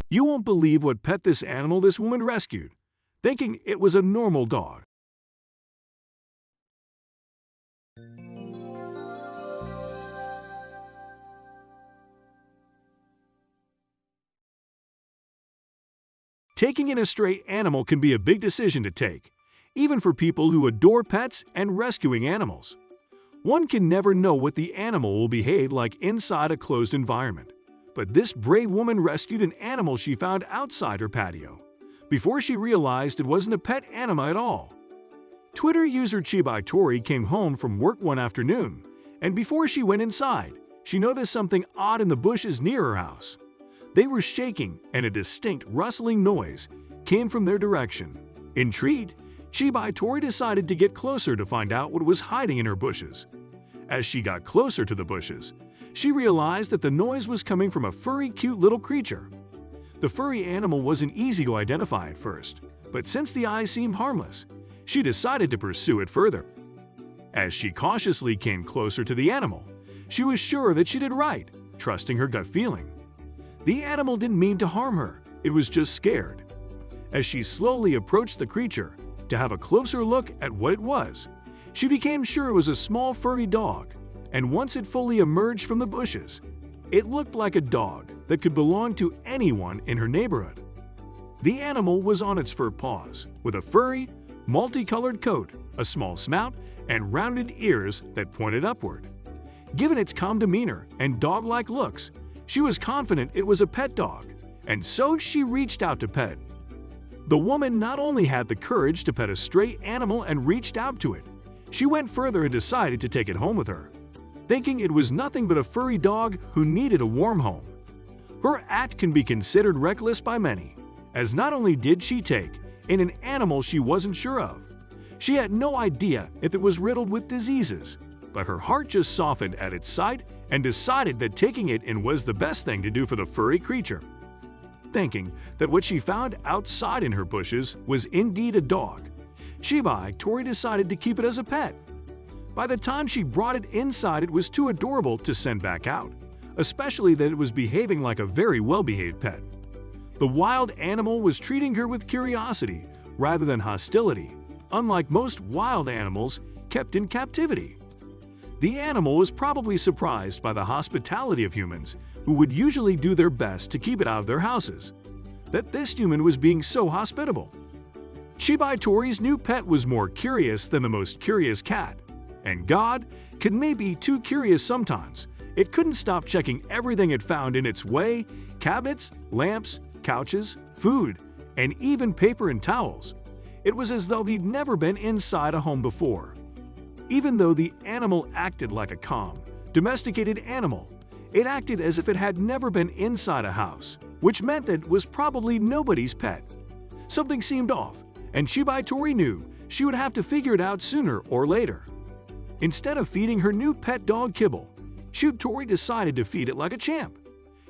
You won't believe what pet this animal this woman rescued, thinking it was a normal dog. Taking in a stray animal can be a big decision to take, even for people who adore pets and rescuing animals. One can never know what the animal will behave like inside a closed environment. But this brave woman rescued an animal she found outside her patio, before she realized it wasn't a pet anima at all. Twitter user Chibai Tori came home from work one afternoon, and before she went inside, she noticed something odd in the bushes near her house. They were shaking, and a distinct rustling noise came from their direction. Intrigued, Chibai Tori decided to get closer to find out what was hiding in her bushes. As she got closer to the bushes, she realized that the noise was coming from a furry, cute little creature. The furry animal wasn't easy to identify at first, but since the eyes seemed harmless, she decided to pursue it further. As she cautiously came closer to the animal, she was sure that she did right, trusting her gut feeling. The animal didn't mean to harm her, it was just scared. As she slowly approached the creature to have a closer look at what it was, she became sure it was a small furry dog, and once it fully emerged from the bushes, it looked like a dog that could belong to anyone in her neighborhood. The animal was on its fur paws, with a furry, multicolored coat, a small snout, and rounded ears that pointed upward. Given its calm demeanor and dog-like looks, she was confident it was a pet dog, and so she reached out to pet. The woman not only had the courage to pet a stray animal and reached out to it, she went further and decided to take it home with her, thinking it was nothing but a furry dog who needed a warm home. Her act can be considered reckless by many, as not only did she take in an animal she wasn't sure of, she had no idea if it was riddled with diseases, but her heart just softened at its sight and decided that taking it in was the best thing to do for the furry creature. Thinking that what she found outside in her bushes was indeed a dog, Chibai Tori decided to keep it as a pet. By the time she brought it inside, it was too adorable to send back out, especially that it was behaving like a very well-behaved pet. The wild animal was treating her with curiosity rather than hostility, unlike most wild animals kept in captivity. The animal was probably surprised by the hospitality of humans, who would usually do their best to keep it out of their houses, that this human was being so hospitable. Chibai Tori's new pet was more curious than the most curious cat, and God can maybe be too curious sometimes. It couldn't stop checking everything it found in its way: cabinets, lamps, couches, food, and even paper and towels. It was as though he'd never been inside a home before. Even though the animal acted like a calm, domesticated animal, it acted as if it had never been inside a house, which meant that it was probably nobody's pet. Something seemed off, and Chibai Tori knew she would have to figure it out sooner or later. Instead of feeding her new pet dog kibble, Tori decided to feed it like a champ.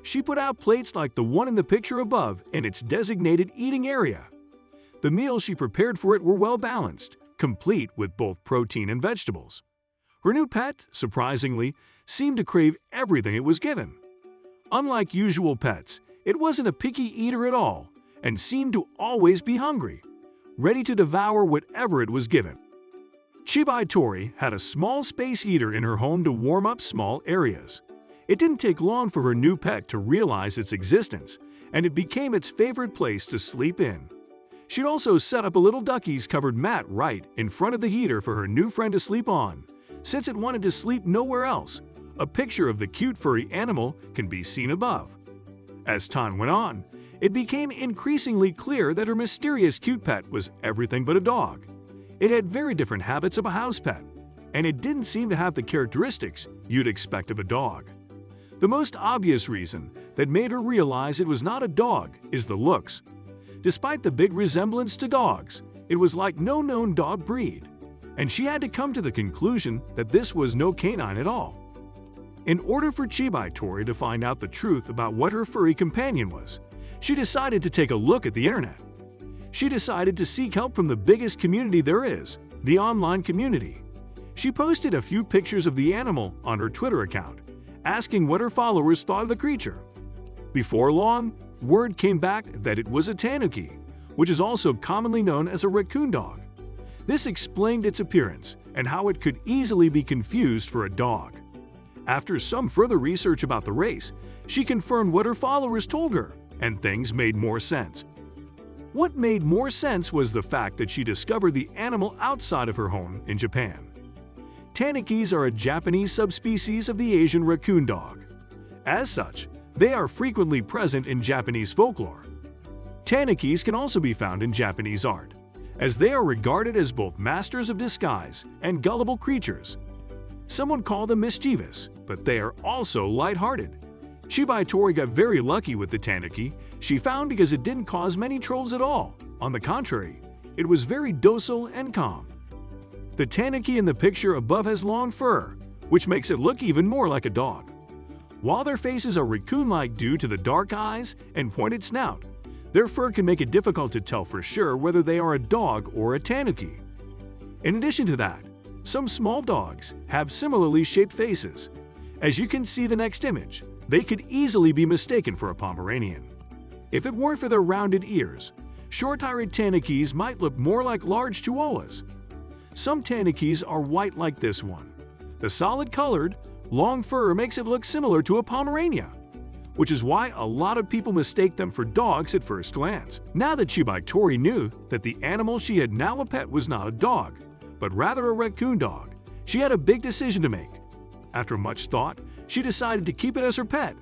She put out plates like the one in the picture above in its designated eating area. The meals she prepared for it were well balanced, complete with both protein and vegetables. Her new pet, surprisingly, seemed to crave everything it was given. Unlike usual pets, it wasn't a picky eater at all and seemed to always be hungry, ready to devour whatever it was given. Chibai Tori had a small space heater in her home to warm up small areas. It didn't take long for her new pet to realize its existence, and it became its favorite place to sleep in. She'd also set up a little duckies-covered mat right in front of the heater for her new friend to sleep on, since it wanted to sleep nowhere else. A picture of the cute furry animal can be seen above. As time went on, it became increasingly clear that her mysterious cute pet was everything but a dog. It had very different habits of a house pet, and it didn't seem to have the characteristics you'd expect of a dog. The most obvious reason that made her realize it was not a dog is the looks. Despite the big resemblance to dogs, it was like no known dog breed, and she had to come to the conclusion that this was no canine at all. In order for Chibai Tori to find out the truth about what her furry companion was, she decided to take a look at the internet. She decided to seek help from the biggest community there is, the online community. She posted a few pictures of the animal on her Twitter account, asking what her followers thought of the creature. Before long, word came back that it was a tanuki, which is also commonly known as a raccoon dog. This explained its appearance and how it could easily be confused for a dog. After some further research about the race, she confirmed what her followers told her, and things made more sense. What made more sense was the fact that she discovered the animal outside of her home in Japan. Tanukis are a Japanese subspecies of the Asian raccoon dog. As such, they are frequently present in Japanese folklore. Tanukis can also be found in Japanese art, as they are regarded as both masters of disguise and gullible creatures. Some would call them mischievous, but they are also lighthearted. Chibai Tori got very lucky with the tanuki she found because it didn't cause many troubles at all. On the contrary, it was very docile and calm. The tanuki in the picture above has long fur, which makes it look even more like a dog. While their faces are raccoon-like due to the dark eyes and pointed snout, their fur can make it difficult to tell for sure whether they are a dog or a tanuki. In addition to that, some small dogs have similarly shaped faces. As you can see the next image, they could easily be mistaken for a Pomeranian. If it weren't for their rounded ears, short-haired tanukis might look more like large chihuahuas. Some tanukis are white like this one. The solid-colored, long fur makes it look similar to a Pomerania, which is why a lot of people mistake them for dogs at first glance. Now that Chibai Tori knew that the animal she had now a pet was not a dog, but rather a raccoon dog, she had a big decision to make. After much thought, she decided to keep it as her pet.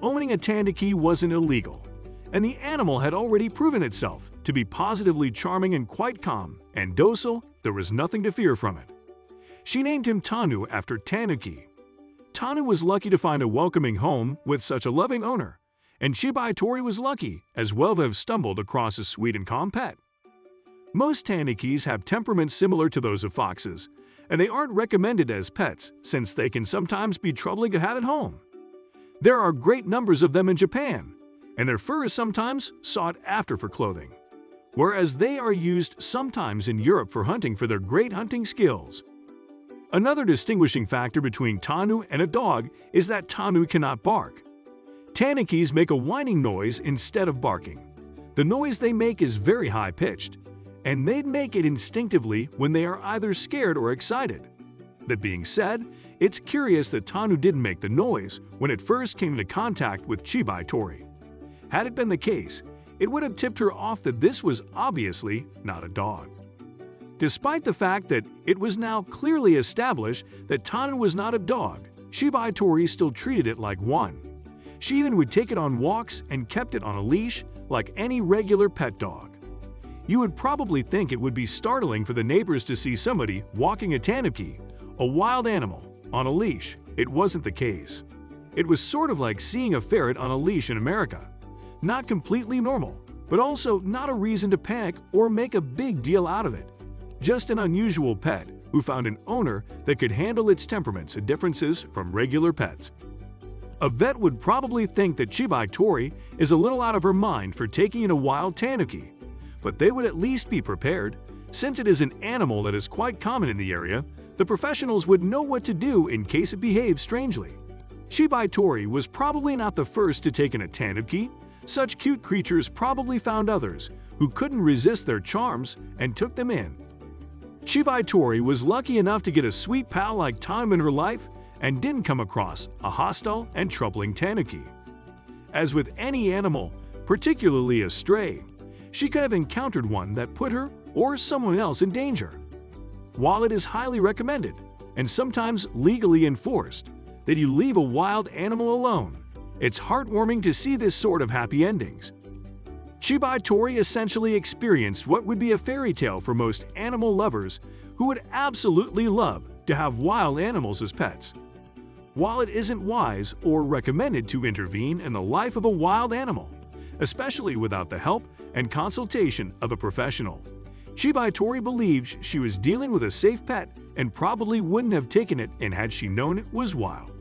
Owning a tanuki wasn't illegal, and the animal had already proven itself to be positively charming and quite calm and docile. There was nothing to fear from it. She named him Tanu after tanuki. Tanu was lucky to find a welcoming home with such a loving owner, and Chibai Tori was lucky as well to have stumbled across a sweet and calm pet. Most tanukis have temperaments similar to those of foxes, and they aren't recommended as pets since they can sometimes be troubling to have at home. There are great numbers of them in Japan, and their fur is sometimes sought after for clothing, whereas they are used sometimes in Europe for hunting for their great hunting skills. Another distinguishing factor between Tanu and a dog is that Tanu cannot bark. Tanukis make a whining noise instead of barking. The noise they make is very high-pitched, and they'd make it instinctively when they are either scared or excited. That being said, it's curious that Tanu didn't make the noise when it first came into contact with Chibai Tori. Had it been the case, it would have tipped her off that this was obviously not a dog. Despite the fact that it was now clearly established that Tanu was not a dog, Chibai Tori still treated it like one. She even would take it on walks and kept it on a leash like any regular pet dog. You would probably think it would be startling for the neighbors to see somebody walking a tanuki, a wild animal, on a leash. It wasn't the case. It was sort of like seeing a ferret on a leash in America. Not completely normal, but also not a reason to panic or make a big deal out of it. Just an unusual pet who found an owner that could handle its temperaments and differences from regular pets. A vet would probably think that Chibai Tori is a little out of her mind for taking in a wild tanuki, but they would at least be prepared. Since it is an animal that is quite common in the area, the professionals would know what to do in case it behaves strangely. Chibai Tori was probably not the first to take in a tanuki. Such cute creatures probably found others who couldn't resist their charms and took them in. Chibai Tori was lucky enough to get a sweet pal like Tanu in her life and didn't come across a hostile and troubling tanuki. As with any animal, particularly a stray, she could have encountered one that put her or someone else in danger. While it is highly recommended, and sometimes legally enforced, that you leave a wild animal alone, it's heartwarming to see this sort of happy endings. Chibai Tori essentially experienced what would be a fairy tale for most animal lovers who would absolutely love to have wild animals as pets. While it isn't wise or recommended to intervene in the life of a wild animal, especially without the help and consultation of a professional, Chibai Tori believed she was dealing with a safe pet and probably wouldn't have taken it in had she known it was wild.